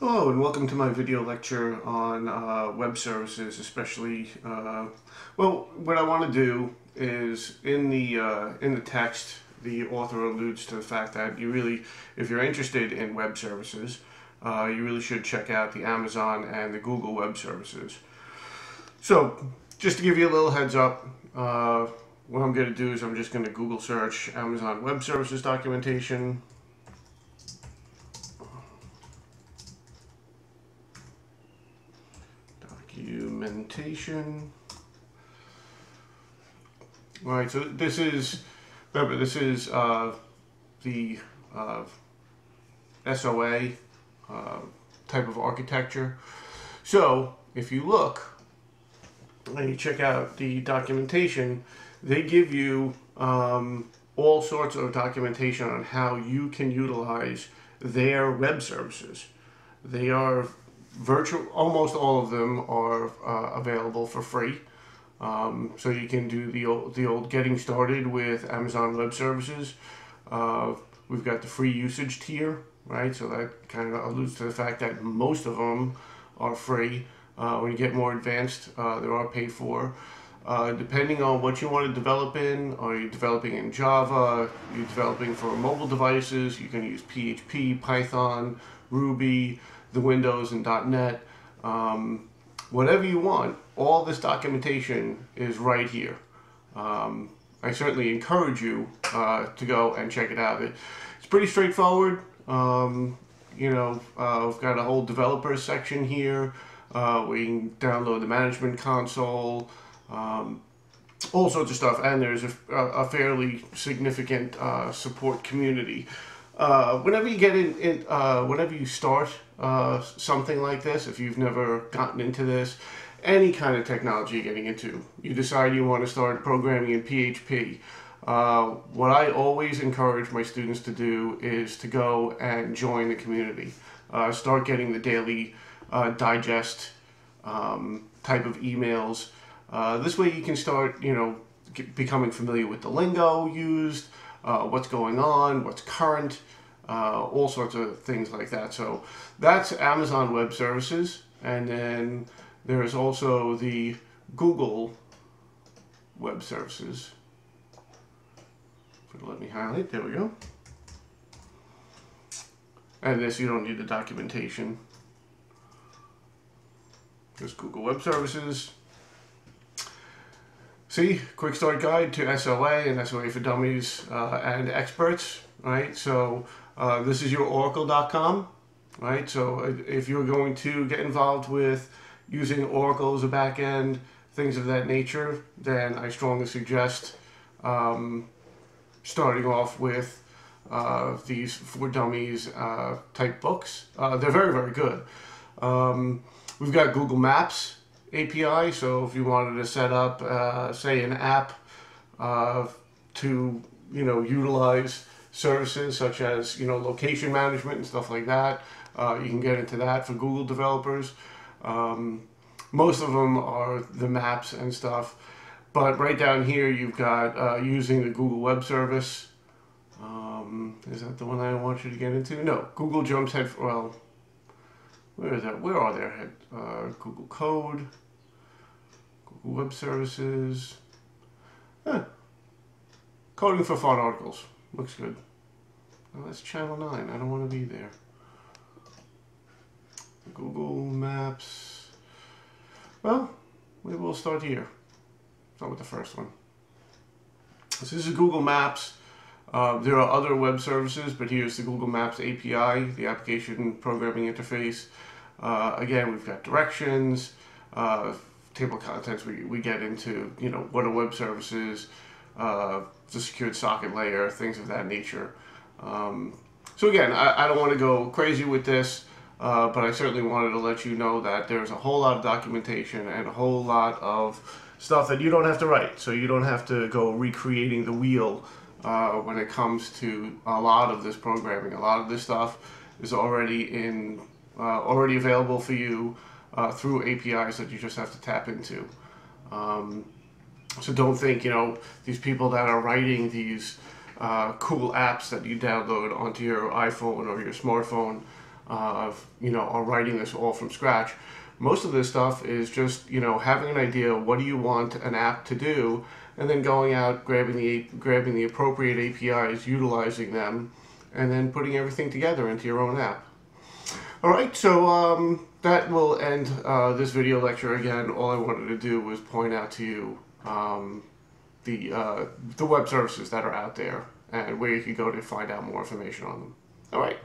Hello and welcome to my video lecture on web services, especially, well, what I want to do is in the text, the author alludes to the fact that if you're interested in web services, you really should check out the Amazon and the Google web services. So, just to give you a little heads up, what I'm going to do is I'm just going to Google search Amazon Web Services documentation. Documentation. All right, so remember, this is the SOA type of architecture. So if you look and you check out the documentation, they give you all sorts of documentation on how you can utilize their web services. They are almost all of them are available for free. So you can do the old getting started with Amazon Web Services. We've got the free usage tier, right? So that kind of alludes to the fact that most of them are free. When you get more advanced, they are paid for. Depending on what you want to develop in, are you developing in Java, you're developing for mobile devices, you can use PHP, Python, Ruby, the Windows and .NET, whatever you want, all this documentation is right here. I certainly encourage you to go and check it out. It's pretty straightforward. We've got a whole developers section here where you can download the management console, all sorts of stuff, and there's a fairly significant support community. Whenever you get whenever you start something like this, if you've never gotten into this, any kind of technology you're getting into, you decide you want to start programming in PHP. What I always encourage my students to do is to go and join the community. Start getting the daily digest type of emails. This way you can start, becoming familiar with the lingo used, what's going on, what's current, all sorts of things like that. So that's Amazon Web Services. And then there's also the Google Web Services. Let me highlight, there we go. And this, you don't need the documentation. Just Google Web Services. See, quick start guide to SOA and SOA for Dummies and experts, right? So this is your Oracle.com, right? So if you're going to get involved with using Oracle as a backend, things of that nature, then I strongly suggest starting off with these for Dummies type books. They're very, very good. We've got Google Maps API, so if you wanted to set up, say, an app to, utilize services such as, location management and stuff like that, you can get into that for Google developers. Most of them are the maps and stuff, but right down here you've got using the Google Web Service. Is that the one I want you to get into? No, Google jumps head. Well, where is that? Where are their Google Code, Google Web Services, coding for fun articles. Looks good. Oh, that's Channel 9. I don't want to be there. Google Maps. Well, maybe we'll start here. Start with the first one. So this is Google Maps. There are other web services, but here's the Google Maps API, the application programming interface. Again, we've got directions, table of contents. We get into, what a web service is, the secured socket layer, things of that nature. So again, I don't want to go crazy with this, but I certainly wanted to let you know that there's a whole lot of documentation and a whole lot of stuff that you don't have to write. So you don't have to go recreating the wheel when it comes to a lot of this programming. A lot of this stuff is already already available for you through APIs that you just have to tap into. So don't think, these people that are writing these cool apps that you download onto your iPhone or your smartphone are writing this all from scratch. Most of this stuff is just, having an idea, what do you want an app to do, and then going out, grabbing the appropriate APIs, utilizing them, and then putting everything together into your own app. All right, so that will end this video lecture. Again, all I wanted to do was point out to you the web services that are out there and where you can go to find out more information on them. All right.